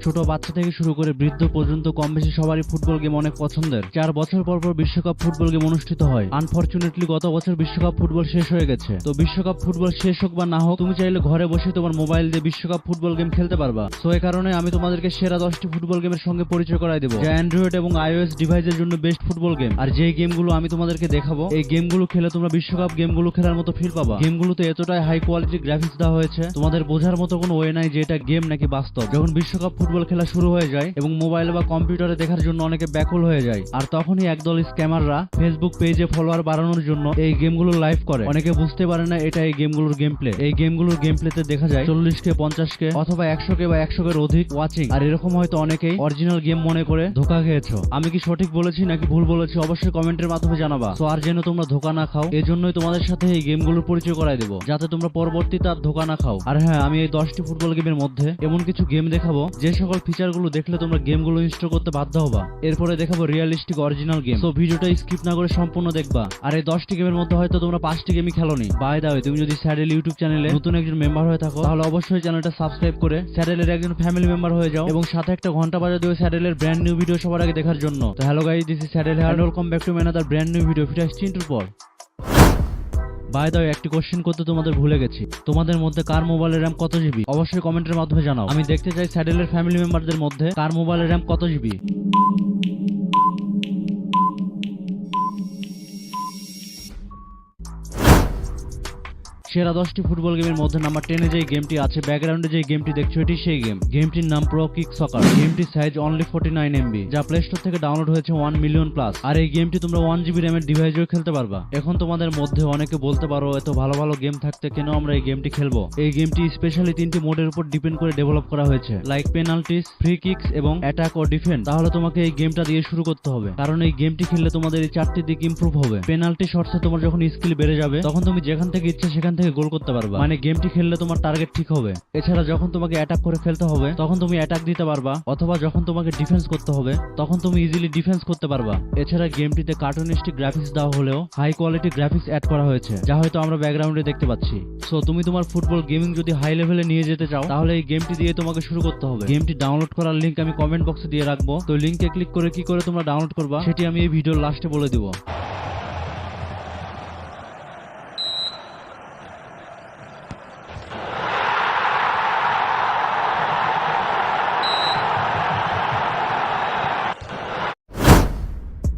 ছোট বাচ্চা থেকে শুরু করে বৃদ্ধ পর্যন্ত কম বেশি সবারই ফুটবল গেম অনেক পছন্দের। 4 বছর পর পর বিশ্বকাপ ফুটবল গেম অনুষ্ঠিত হয়। আনফরচুনেটলি গত বছর বিশ্বকাপ ফুটবল শেষ হয়ে গেছে। তো বিশ্বকাপ ফুটবল শেষ হোক বা না হোক, তুমি চাইলে ঘরে বসে তোমার মোবাইল দিয়ে বিশ্বকাপ ফুটবল গেম খেলতে পারবা। সো এই কারণে আমি তোমাদেরকে সেরা 10টি ফুটবল গেমের সঙ্গে পরিচয় করাই দেবো, যা অ্যান্ড্রয়েড এবং iOS ডিভাইসের জন্য বেস্ট ফুটবল গেম। আর যেই গেমগুলো আমি তোমাদেরকে দেখাবো, এই গেমগুলো খেলে তোমরা বিশ্বকাপ গেমগুলো খেলার মতো ফিল পাবা। গেমগুলোতে এতটাই হাই কোয়ালিটি গ্রাফিক্স দেওয়া হয়েছে, তোমাদের বোঝার মতো কোনো ওয়ে নাই যে এটা গেম নাকি বাস্তব। যখন বিশ্বকাপ ফুটবল খেলা শুরু হয়ে যায় এবং মোবাইল বা কম্পিউটারে দেখার জন্য অনেকে ব্যাকুল হয়ে যায়, আর তখনই একদল স্ক্যামাররা ফেসবুক পেজে ফলোয়ার বাড়ানোর জন্য এই গেমগুলো লাইভ করে। অনেকে বুঝতে পারে না এটা এই গেমগুলোর গেম প্লে। এই গেমগুলোর গেম প্লেতে দেখা যায় 40K, 50K অথবা 100K বা 100K অধিক ওয়াচিং। আর এরকম হয়তো অনেকেই অরিজিনাল গেম মনে করে ধোকা খেয়েছো। আমি কি সঠিক বলেছি নাকি ভুল বলেছি অবশ্যই কমেন্টের মাধ্যমে জানাবা। তো আর যেন তোমরা ধোকা না খাও, এই জন্যই তোমাদের সাথে এই গেমগুলোর পরিচয় করাই দেবো, যাতে তোমরা পরবর্তীতে আর ধোকা না খাও। আর হ্যাঁ, আমি এই 10টি ফুটবল গেমের মধ্যে এমন কিছু গেম দেখাবো যে সকল ফিচারগুলো দেখলে তোমরা গেমগুলো ইনস্টল করতে বাধ্য হবা। এরপরে দেখাবো রিয়েলিস্টিক অরিজিনাল গেম। তো ভিডিওটা স্কিপ না করে সম্পূর্ণ দেখবা। আর এই 10টি গেমের মধ্যে হয়তো তোমরা 5টি গেমই খেলোনি। বাই দা ওয়ে, তুমি যদি স্যাডেল ইউটিউব চ্যানেলে নতুন একজন মেম্বার হয়ে থাকো, তাহলে অবশ্যই চ্যানেলটা সাবস্ক্রাইব করে স্যাডেলের একজন ফ্যামিলি মেম্বার হয়ে যাও এবং সাথে একটা ঘন্টা বাজা দিও স্যাডেলের ব্র্যান্ড নিউ ভিডিও সবার আগে দেখার জন্য। তো hello guys, this is saddle here, welcome back to another brand new video. ফিরে আসছি ইন্ট্রোর পর। বাই দা ওয়ে, একটি কোশ্চেন করতে তোমাদের ভুলে গেছি। তোমাদের মধ্যে কার মোবাইলের র্যাম কত জিবি অবশ্যই কমেন্টের মাধ্যমে জানাও। আমি দেখতে চাই স্যাডেলের ফ্যামিলি মেম্বারদের মধ্যে কার মোবাইলের র্যাম কত জিবি। সেরা 10টি ফুটবল গেমের মধ্যে নাম্বার 10-এ যে গেমটি আছে, ব্যাকগ্রাউন্ডে যে গেমটি দেখছো, এটি সেই গেম। গেমটির নাম প্রো কিক সকার। গেমটির সাইজ অনলি 49 MB, যা প্লে স্টোর থেকে ডাউনলোড হয়েছে 1 মিলিয়ন প্লাস। আর এই গেমটি তোমরা 1 GB র্যামের ডিভাইসেও খেলতে পারবা। এখন তোমাদের মধ্যে অনেকে বলতে পারো, এত ভালো ভালো গেম থাকতে কেন আমরা এই গেমটি খেলবো? এই গেমটি স্পেশালি 3টি মোডের উপর ডিপেন্ড করে ডেভেলপ করা হয়েছে, লাইক পেনাল্টিস, ফ্রি কিকস এবং অ্যাটাক ও ডিফেন্স। তাহলে তোমাকে এই গেমটা দিয়ে শুরু করতে হবে, কারণ এই গেমটি খেললে তোমাদের এই 4টি দিক ইমপ্রুভ হবে। পেনাল্টি শটসে তোমার যখন স্কিল বেড়ে যাবে, তখন তুমি যেখান থেকে ইচ্ছে সেখান থেকে গোল করতে পারবা। মানে গেমটি খেললে তোমার টার্গেট ঠিক হবে। এছাড়া যখন তোমাকে অ্যাটাক করে ফেলতে হবে, তখন তুমি অ্যাটাক দিতে পারবা, অথবা যখন তোমাকে ডিফেন্স করতে হবে, তখন তুমি ইজিলি ডিফেন্স করতে পারবা। এছাড়া গেমটিতে কার্টুনিস্টিক গ্রাফিক্স দেওয়া হলেও হাই কোয়ালিটি গ্রাফিক্স অ্যাড করা হয়েছে, যা হয়তো আমরা ব্যাকগ্রাউন্ডে দেখতে পাচ্ছি। সো তুমি তোমার ফুটবল গেমিং যদি হাই লেভেলে নিয়ে যেতে চাও, তাহলে এই গেমটি দিয়ে তোমাকে শুরু করতে হবে। গেমটি ডাউনলোড করার লিঙ্ক আমি কমেন্ট বক্সে দিয়ে রাখবো। তো লিঙ্কে ক্লিক করে কি করে তোমরা ডাউনলোড করবা সেটি আমি এই ভিডিওর লাস্টে বলে দিব।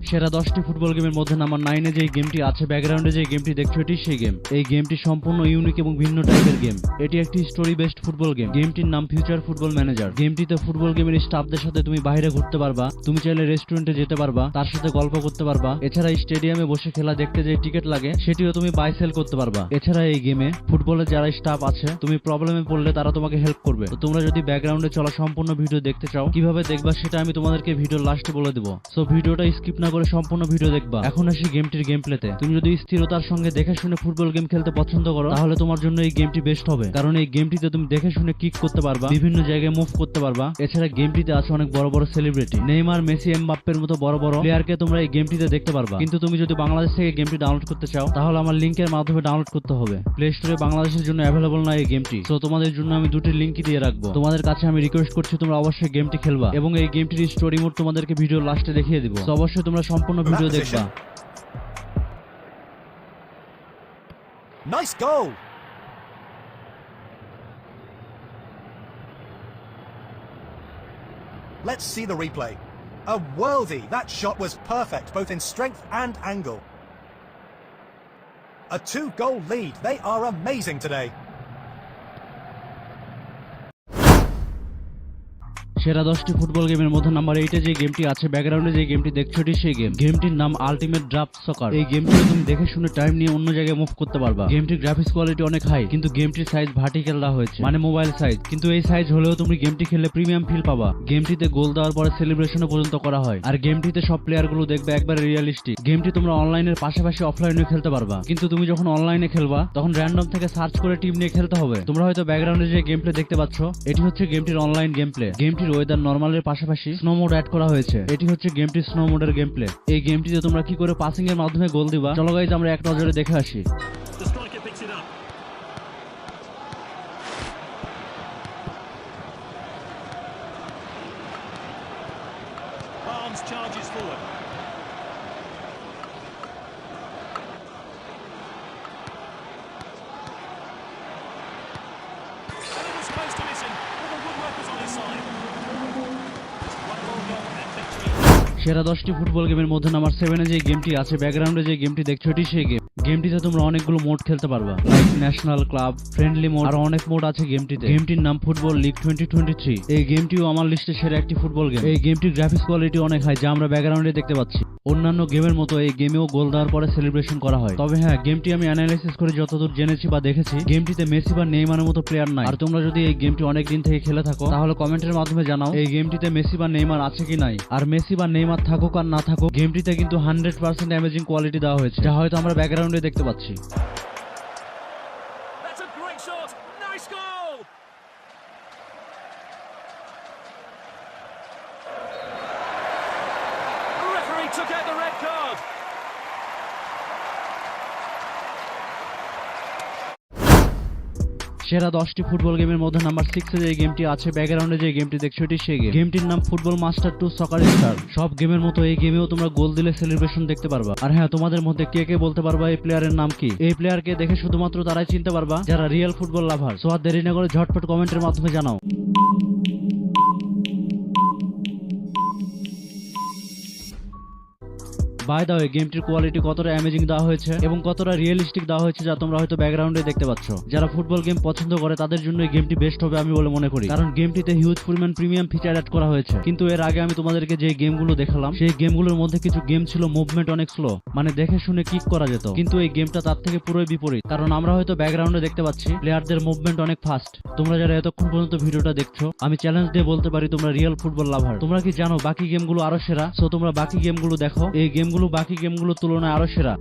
সেরা 10টি ফুটবল গেমের মধ্যে নাম্বার 9-এ যে গেমটি আছে, ব্যাকগ্রাউন্ডে যে গেমটি দেখছো, এটি সেই গেম। এই গেমটি সম্পূর্ণ ইউনিক এবং ভিন্ন টাইপের গেম। এটি একটি স্টোরি বেসড ফুটবল গেম। গেমটির নাম ফিউচার ফুটবল ম্যানেজার। গেমটিতে ফুটবল গেমের স্টাফদের সাথে তুমি বাইরে ঘুরতে পারবা, তুমি চাইলে রেস্টুরেন্টে যেতে পারবা, তার সাথে গল্প করতে পারবা। এছাড়া স্টেডিয়ামে বসে খেলা দেখতে যে টিকিট লাগে, সেটিও তুমি বাই সেল করতে পারবা। এছাড়া এই গেমে ফুটবলের যারা স্টাফ আছে, তুমি প্রবলেমে পড়লে তারা তোমাকে হেল্প করবে। তো তোমরা যদি ব্যাকগ্রাউন্ডে চলা সম্পূর্ণ ভিডিও দেখতে চাও, কিভাবে দেখবা সেটা আমি তোমাদেরকে ভিডিওর লাস্টে বলে দেবো। সো ভিডিওটা স্কিপ না করে সম্পূর্ণ ভিডিও দেখবা। এখন আসি গেমটির গেম প্লেতে। তুমি যদি স্থিরতার সঙ্গে দেখে শুনে ফুটবল গেম খেলতে পছন্দ করো, তাহলে তোমার জন্য এই গেমটি বেস্ট হবে, কারণ এই গেমটিতে তুমি দেখে শুনে কিক করতে পারবা, বিভিন্ন জায়গায় মুভ করতে পারবা। এছাড়া গেমটিতে আছে অনেক বড় বড় সেলিব্রিটি, নেইমার, মেসি, এমবাপ্পের মতো বড় বড় প্লেয়ারকে তোমরা এই গেমটিতে দেখতে পারবা। কিন্তু তুমি যদি বাংলাদেশ থেকে গেমটি ডাউনলোড করতে চাও, তাহলে আমার লিঙ্কের মাধ্যমে ডাউনলোড করতে হবে। প্লে স্টোরে বাংলাদেশের জন্য অ্যাভেলেবল না এই গেমটি। সো তোমাদের জন্য আমি দুটি লিঙ্কই দিয়ে রাখবো। তোমাদের কাছে আমি রিকোয়েস্ট করছি তোমরা অবশ্যই গেমটি খেলবা, এবং এই গেমটির স্টোরি মোড তোমাদেরকে ভিডিওর লাস্টে দেখিয়ে দিব। সো অবশ্যই তোমরা সম্পূর্ণ ভিডিও দেখবা। Nice goal! Let's see the replay. A worldie! That shot was perfect, both in strength and angle. A 2-goal lead. They are amazing today. সেরা 10টি ফুটবল গেমের মধ্যে নাম্বার 8-এ যে গেমটি আছে, ব্যাকগ্রাউন্ডে যে গেমটি দেখছো, এটি সেই গেম। গেমটির নাম আলটিমেট ড্রাফট সকার। এই গেমটিতে তুমি দেখে শুনে টাইম নিয়ে অন্য জায়গায় মুভ করতে পারবা। গেমটির গ্রাফিক্স কোয়ালিটি অনেক হাই, কিন্তু গেমটির সাইজ ভার্টিক্যাল দেওয়া হয়েছে, মানে মোবাইল সাইজ। কিন্তু এই সাইজ হলেও তুমি গেমটি খেললে প্রিমিয়াম ফিল পাবা। গেমটিতে গোল দেওয়ার পরে সেলিব্রেশনও পর্যন্ত করা হয়। আর গেমটিতে সব প্লেয়ার গুলো দেখবে একবার রিয়েলিস্টিক। গেমটি তোমরা অনলাইনের পাশাপাশি অফলাইনেও খেলতে পারবা, কিন্তু তুমি যখন অনলাইনে খেলবা, তখন র্যান্ডম থেকে সার্চ করে টিম নিয়ে খেলতে হবে। তোমরা হয়তো ব্যাকগ্রাউন্ডে যে গেম প্লে দেখতে পাচ্ছ, এটি হচ্ছে গেমটির অনলাইন গেম প্লে। গেমটির ওয়েদার নরমালের পাশাপাশি স্নো মোড অ্যাড করা হয়েছে। এটি হচ্ছে গেমটির স্নো মোডের গেম প্লে। এই গেমটিতে তোমরা কি করে পাসিং এর মাধ্যমে গোল দিবা, চলো গাইজ আমরা এক নজরে দেখে আসি। France charges forward. And it was close to missing, but the woodwork was on his side. One more goal and victory. সেরা 10টি ফুটবল গেমের মধ্যে নাম্বার 7 যে গেমটি আছে, ব্যাকগ্রাউন্ডে যে গেমটি দেখছো এটি সেই গেম। গেমটিতে তোমরা অনেকগুলো মোড খেলতে পারবা, like national, club, friendly mode, আর অনেক মোড আছে গেমটিতে। গেমটির নাম ফুটবল লিগ 2023। এই গেমটিও আমার লিস্টে সেরা একটি ফুটবল গেম। এই গেমটির গ্রাফিক্স কোয়ালিটি অনেক হাই, যা আমরা ব্যাকগ্রাউন্ডে দেখতে পাচ্ছি। অন্যান্য গেমের মতো এই গেমেও গোল দেওয়ার পরে সেলিব্রেশন করা হয়। তবে হ্যাঁ, গেমটি আমি অ্যানালাইসিস করে যতদূর জেনেছি বা দেখেছি, গেমটিতে মেসি বা নেইমারের মতো প্লেয়ার নাই। আর তোমরা যদি এই গেমটি অনেক দিন থেকে খেলে থাকো, তাহলে কমেন্টের মাধ্যমে জানাও এই গেমটিতে মেসি বা নেইমার আছে কি নাই। আর মেসি বা নেইমার থাকুক আর না থাকুক, গেমটিতে কিন্তু 100% অ্যামেজিং কোয়ালিটি দেওয়া হয়েছে, যা হয়তো আমরা ব্যাকগ্রাউন্ডে দেখতে পাচ্ছি। That's a great shot. Nice goal. The referee took out the red card. সেরা 10টি ফুটবল গেমের মধ্যে নাম্বার 6 যে গেমটি আছে, ব্যাকগ্রাউন্ডে যে গেমটি দেখছো এটি সেই গেম। গেমটির নাম ফুটবল মাস্টার 2 সকার স্টার। সব গেমের মতো এই গেমেও তোমরা গোল দিলে সেলিব্রেশন দেখতে পারবা। আর হ্যাঁ, তোমাদের মধ্যে কে কে বলতে পারবা এই প্লেয়ারের নাম কি? এই প্লেয়ারকে দেখে শুধুমাত্র তারাই চিনতে পারবা যারা রিয়েল ফুটবল লাভার। সো আর দেরি না করে ঝটপট কমেন্টের মাধ্যমে জানাও। বাই দা ওয়ে, গেমটির কোয়ালিটি কতটা অ্যামেজিং দেওয়া হয়েছে এবং কতটা রিয়েলিস্টিক দেওয়া হয়েছে, যা তোমরা হয়তো ব্যাকগ্রাউন্ডে দেখতে পাচ্ছ। যারা ফুটবল গেম পছন্দ করে তাদের জন্য এই গেমটি বেস্ট হবে আমি বলে মনে করি, কারণ গেমটিতে হিউজ পরিমাণ প্রিমিয়াম ফিচার অ্যাড করা হয়েছে। কিন্তু এর আগে আমি তোমাদেরকে যে গেমগুলো দেখালাম, সেই গেমগুলোর মধ্যে কিছু গেম ছিল মুভমেন্ট অনেক স্লো, মানে দেখে শুনে কিক করা যেত। কিন্তু এই গেমটা তার থেকে পুরোই বিপরীত, কারণ আমরা হয়তো ব্যাকগ্রাউন্ডে দেখতে পাচ্ছি প্লেয়ারদের মুভমেন্ট অনেক ফাস্ট। তোমরা যারা এতক্ষণ পর্যন্ত ভিডিওটা দেখছো, আমি চ্যালেঞ্জ দিয়ে বলতে পারি তোমরা রিয়েল ফুটবল লাভার। তোমরা কি জানো বাকি গেমগুলো আরো সেরা? সো তোমরা বাকি গেমগুলো দেখো, এই গেমগুলো বাকি গেমগুলো তুলনায় আরো সেরা।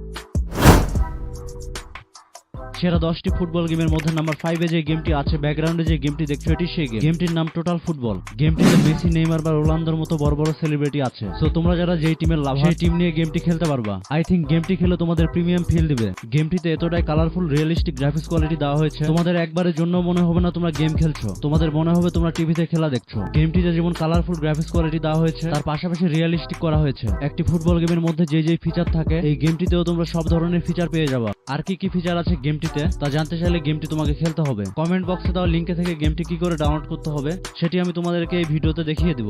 সেরা 10টি ফুটবল গেমের মধ্যে নাম্বার 5 যে গেমটি আছে, ব্যাকগ্রাউন্ডে যে গেমটি দেখছো এটি সেই গেম। গেমটির নাম টোটাল ফুটবল। গেমটিতে মেসি, নেইমার বা রোনালদোর মতো বড় বড় সেলিব্রিটি আছে। সো তোমরা যারা যেই টিমের লাভার, সেই টিম নিয়ে গেমটি খেলতে পারবা। আই থিঙ্ক গেমটি খেলে তোমাদের প্রিমিয়াম ফিল দিবে। গেমটিতে এতটাই কালারফুল রিয়েলিস্টিক গ্রাফিক্স কোয়ালিটি দেওয়া হয়েছে, তোমাদের একবারের জন্য মনে হবে না তোমরা গেম খেলছো, তোমাদের মনে হবে তোমরা টিভিতে খেলা দেখছো। গেমটিতে যেমন কালারফুল গ্রাফিক্স কোয়ালিটি দেওয়া হয়েছে, তার পাশাপাশি রিয়েলিস্টিক করা হয়েছে। একটি ফুটবল গেমের মধ্যে যে ফিচার থাকে, এই গেমটিতেও তোমরা সব ধরনের ফিচার পেয়ে যাবা। আর কি কি ফিচার আছে গেমটিতে তা জানতে চাইলে গেমটি তোমাকে খেলতে হবে। কমেন্ট বক্সে দেওয়া লিঙ্কে থেকে গেমটি কি করে ডাউনলোড করতে হবে সেটি আমি তোমাদেরকে এই ভিডিওতে দেখিয়ে দিব।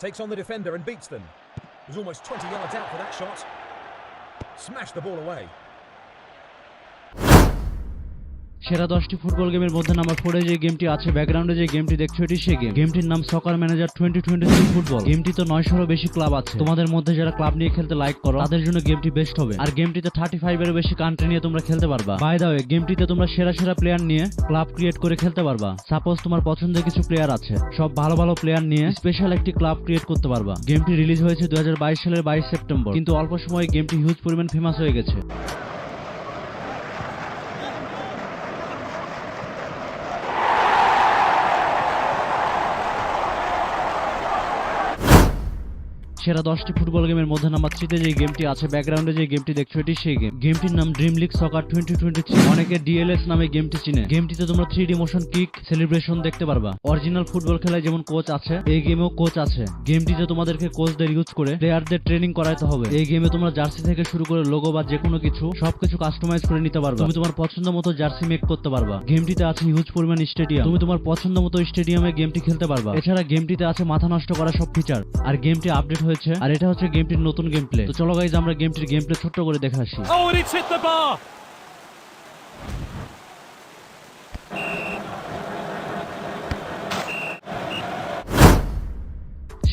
Takes on the defender and beats them. Was almost 20 yards out for that shot. Smashed the ball away. সেরা 10টি ফুটবল গেমের মধ্যে নাম্বার 4 যে গেমটি আছে, ব্যাকগ্রাউন্ডে যে গেমটি দেখছো এটি সেই গেম। গেমটির নাম সকার ম্যানেজার 2023 ফুটবল। গেমটিতে 900-এরও বেশি ক্লাব আছে। তোমাদের মধ্যে যারা ক্লাব নিয়ে খেলতে লাইক করো, তাদের জন্য গেমটি বেস্ট হবে। আর গেমটিতে 35-এরও বেশি কান্ট্রি নিয়ে তোমরা খেলতে পারবা। বাই দা ওয়ে, গেমটিতে তোমরা সেরা প্লেয়ার নিয়ে ক্লাব ক্রিয়েট করে খেলতে পারবা। সাপোজ তোমার পছন্দের কিছু প্লেয়ার আছে, সব ভালো প্লেয়ার নিয়ে স্পেশাল একটি ক্লাব ক্রিয়েট করতে পারবা। গেমটি রিলিজ হয়েছে 2022 সালের 22 সেপ্টেম্বর, কিন্তু অল্প সময়ে গেমটি হিউজ পরিমাণ ফেমাস হয়ে গেছে। সেরা 10টি ফুটবল গেমের মধ্যে নাম্বার 3 যে গেমটি আছে, ব্যাকগ্রাউন্ডে যে গেমটি দেখছো এটি সেই গেম। গেমটির নাম ড্রিম লিগ সকার 2023। অনেকে ডিএলএস নামে গেমটি চিনে। গেমটিতে তোমরা 3D মোশন কিক সেলিব্রেশন দেখতে পারবা। অরিজিনাল ফুটবল খেলায় যেমন কোচ আছে, এই গেমেও কোচ আছে। গেমটিতে তোমাদেরকে কোচদের ইউজ করে প্লেয়ারদের ট্রেনিং করাইতে হবে। এই গেমে তোমরা জার্সি থেকে শুরু করে লোগো বা যে কোনো কিছু সবকিছু কাস্টমাইজ করে নিতে পারবা। তুমি তোমার পছন্দ মতো জার্সি মেক করতে পারবা। গেমটিতে আছে হিউজ পরিমাণ স্টেডিয়াম, তুমি তোমার পছন্দ মতো স্টেডিয়ামে গেমটি খেলতে পারবা। এছাড়া গেমটিতে আছে মাথা নষ্ট করা সব ফিচার। আর গেমটি আপডেট হয়েছে, আর এটা হচ্ছে গেমটির নতুন গেম প্লে। তো চলো গাইজ আমরা গেমটির গেম প্লে ছোট্ট করে দেখে আসি। Oh, and it's hit the bar.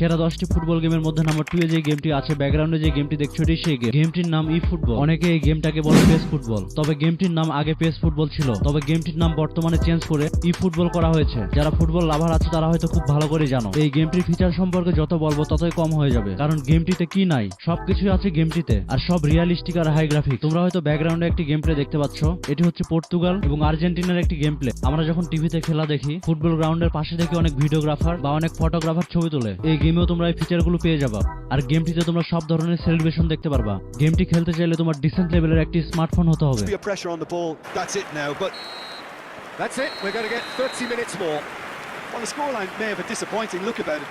সেরা 10টি ফুটবল গেমের মধ্যে নাম্বার 2 যে গেমটি আছে, ব্যাকগ্রাউন্ডে যে গেমটি দেখছো এটি সেই গেম। গেমটির নাম ই ফুটবল। অনেকে এই গেমটাকে বলে পেস ফুটবল, তবে গেমটির নাম আগে পেস ফুটবল ছিল, তবে গেমটির নাম বর্তমানে চেঞ্জ করে ই ফুটবল করা হয়েছে। যারা ফুটবল লাভার আছে তারা হয়তো খুব ভালো করে জানো। এই গেমটির ফিচার সম্পর্কে যত বলবো ততই কম হয়ে যাবে, কারণ গেমটিতে কি নাই, সবকিছুই আছে গেমটিতে, আর সব রিয়েলিস্টিক আর হাই গ্রাফিক। তোমরা হয়তো ব্যাকগ্রাউন্ডে একটি গেম প্লে দেখতে পাচ্ছ, এটি হচ্ছে পর্তুগাল এবং আর্জেন্টিনার একটি গেম প্লে। আমরা যখন টিভিতে খেলা দেখি, ফুটবল গ্রাউন্ডের পাশে দেখি অনেক ভিডিওগ্রাফার বা অনেক ফটোগ্রাফার ছবি তোলে। এই গেমেও তোমরা এই ফিচার পেয়ে যাবা। আর গেমটিতে তোমরা সব ধরনের সেলিব্রেশন দেখতে পারবা। গেমটি খেলতে চাইলে তোমার ডিসেন্ট লেভেলের একটি স্মার্টফোন হতে হবে। Pressure on the ball. That's it now, but that's it. We're going to get 30 minutes more. Well, the scoreline may have a disappointing look about it.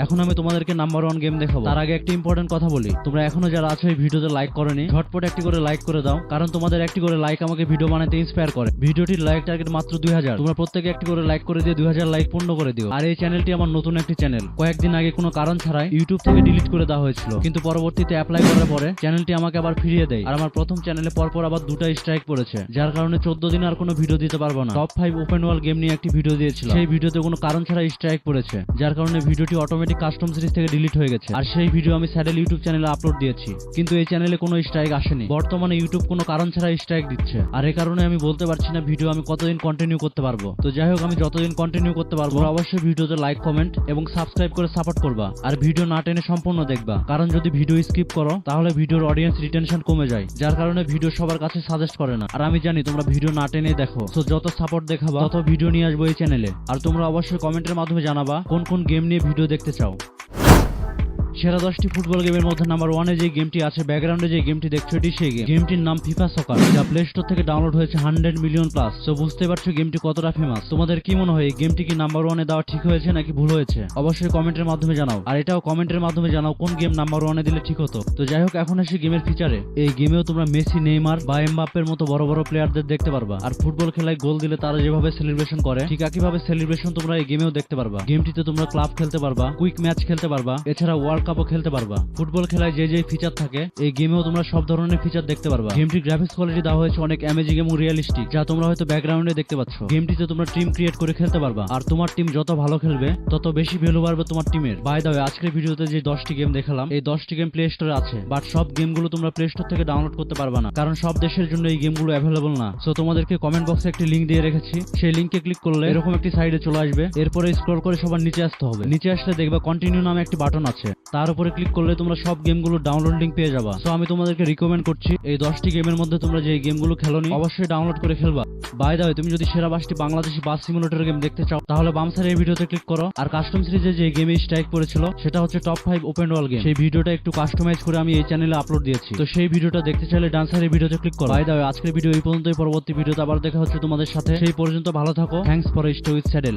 এখন আমি তোমাদেরকে নাম্বার 1 গেম দেখাবো। তার আগে একটা ইম্পর্টেন্ট কথা বলি, তোমরা এখনো যারা আছো এই ভিডিওতে লাইক করোনি, ঝটপট একটি করে লাইক করে দাও, কারণ তোমাদের একটি করে লাইক আমাকে ভিডিও বানাতে ইন্সপায়ার করে। ভিডিওটির লাইক টার্গেট মাত্র 2000, তোমরা প্রত্যেকে একটি করে লাইক করে দিয়ে 2000 লাইক পূর্ণ করে দিও। আর এই চ্যানেলটি আমার নতুন একটি চ্যানেল, কয়েকদিন আগে কোনো কারণ ছাড়াই ইউটিউব থেকে ডিলিট করে দেওয়া হয়েছিল, কিন্তু পরবর্তীতে অ্যাপ্লাই করার পরে চ্যানেলটি আমাকে আবার ফিরিয়ে দেয়। আর আমার প্রথম চ্যানেলে পরপর আবার 2টা স্ট্রাইক পড়েছে, যার কারণে 14 দিন আর কোনো ভিডিও দিতে পারবো না। টপ 5 ওপেন ওয়ার্ল্ড গেম নিয়ে একটি ভিডিও দিয়েছিলাম, সেই ভিডিওতে কোনো কারণ ছাড়া স্ট্রাইক পড়েছে, যার কারণে ভিডিওটি অটোমেটিক কাস্টম সিরিজ থেকে ডিলিট হয়ে গেছে। আর সেই ভিডিও আমি স্যাডেল ইউটিউব চ্যানেলে আপলোড দিয়েছি, কিন্তু এই চ্যানেলে কোনো স্ট্রাইক আসেনি। বর্তমানে ইউটিউব কোনো কারণ ছাড়া স্ট্রাইক দিচ্ছে, আর এই কারণে আমি বলতে পারছি না ভিডিও আমি কতদিন কন্টিনিউ করতে পারবো। তো যাই হোক, আমি যতদিন কন্টিনিউ করতে পারবো অবশ্যই ভিডিওতে লাইক, কমেন্ট এবং সাবস্ক্রাইব করে সাপোর্ট করবা। আর ভিডিও না টেনে সম্পূর্ণ দেখবা, কারণ যদি ভিডিও স্কিপ করো তাহলে ভিডিওর অডিয়েন্স রিটেনশন কমে যায়, যার কারণে ভিডিও সবার কাছে সাজেস্ট করে না। আর আমি জানি তোমরা ভিডিও না টেনে দেখো, তো যত সাপোর্ট দেখাবা তত ভিডিও নিয়ে আসবো এই চ্যানেলে। আর তোমরা অবশ্যই কমেন্টের মাধ্যমে জানাবা কোন কোন গেম নিয়ে ভিডিও দেখতে চাও। সেরা 10টি ফুটবল গেমের মধ্যে নাম্বার 1 এ যে গেমটি আছে, ব্যাকগ্রাউন্ডে যে গেমটি দেখছো, এটি সেই গেম। গেমটির নাম ফিফা সকার, যা প্লে স্টোর থেকে ডাউনলোড হয়েছে 100 মিলিয়ন প্লাস। তো বুঝতে পারছো গেমটি কতটা ফেমাস। তোমাদের কি মনে হয় এই গেমটি কি নাম্বার 1 এ দেওয়া ঠিক হয়েছে নাকি ভুল হয়েছে? অবশ্যই কমেন্টের মাধ্যমে জানাও। আর এটাও কমেন্টের মাধ্যমে জানাও কোন গেম নাম্বার 1 এ দিলে ঠিক হতো। তো যাই হোক, এখন আসি গেমের ফিচারে। এই গেমেও তোমরা মেসি, নেইমার বা এমবাপ্পের মতো বড় বড় প্লেয়ারদের দেখতে পারবা। আর ফুটবল খেলায় গোল দিলে তারা যেভাবে সেলিব্রেশন করে, ঠিক একইভাবে সেলিব্রেশন তোমরা এই গেমেও দেখতে পারবা। গেমটিতে তোমরা ক্লাব খেলতে পারবা, কুইক ম্যাচ খেলতে পারবা, এছাড়া ওয়ার্ল্ড কাপও খেলতে পারবা। ফুটবল খেলায় যে যে ফিচার থাকে এই গেমেও তোমরা সব ধরনের ফিচার দেখতে পারবা। গেমটির গ্রাফিক্স কোয়ালিটি দেওয়া হয়েছে অনেক অ্যামেজিং এবং রিয়েলিস্টিক, যা তোমরা হয়তো ব্যাকগ্রাউন্ডে দেখতে পাচ্ছ। গেমটিতে তোমরা টিম ক্রিয়েট করে খেলতে পারবা, আর তোমার টিম যত ভালো খেলবে তত বেশি ভ্যালু বাড়বে তোমার টিমের। বাই দ্য ওয়ে, আজকের ভিডিওতে যে 10টি গেম দেখালাম, এই 10টি গেম প্লে স্টোরে আছে, বাট সব গেমগুলো তোমরা প্লে স্টোর থেকে ডাউনলোড করতে পারবা না, কারণ সব দেশের জন্য এই গেমগুলো অ্যাভেলেবল না। সো তোমাদেরকে কমেন্ট বক্সে একটি লিংক দিয়ে রেখেছি, সেই লিংকে ক্লিক করলে এরকম একটি সাইডে চলে আসবে। এরপরে স্ক্রল করে সবার নিচে আসতে হবে। নিচে আসলে দেখবা কন্টিনিউ নামে একটি বাটন আছে, তার উপরে ক্লিক করলে তোমরা সব গেমগুলো ডাউনলোড লিংক পেয়ে যাবা। সো আমি তোমাদেরকে রিকমেন্ড করছি এই 10টি গেমের মধ্যে তোমরা যে গেমগুলো খেলোনি অবশ্যই ডাউনলোড করে খেলবা। বাই দ্য ওয়ে, তুমি যদি সেরা 5টি বাংলাদেশি বাস সিমুলেটর গেম দেখতে চাও তাহলে বাম সাইডের এই ভিডিওতে ক্লিক করো। আর কাস্টম সিরিজে যে গেমে স্ট্রাইক পড়েছিল সেটা হচ্ছে টপ 5 ওপেন ওয়ার্ল্ড গেম। সেই ভিডিওটা একটু কাস্টমাইজ করে আমি এই চ্যানেলে আপলোড দিয়েছি, তো সেই ভিডিওটা দেখতে চাইলে ডান সাইডের ভিডিওতে ক্লিক করো। বাই দ্য ওয়ে, আজকের ভিডিও এই পর্যন্তই। পরবর্তী ভিডিওতে আবার দেখা হচ্ছে তোমাদের সাথে, সেই পর্যন্ত ভালো থাকো। Thanks for stay with saddle.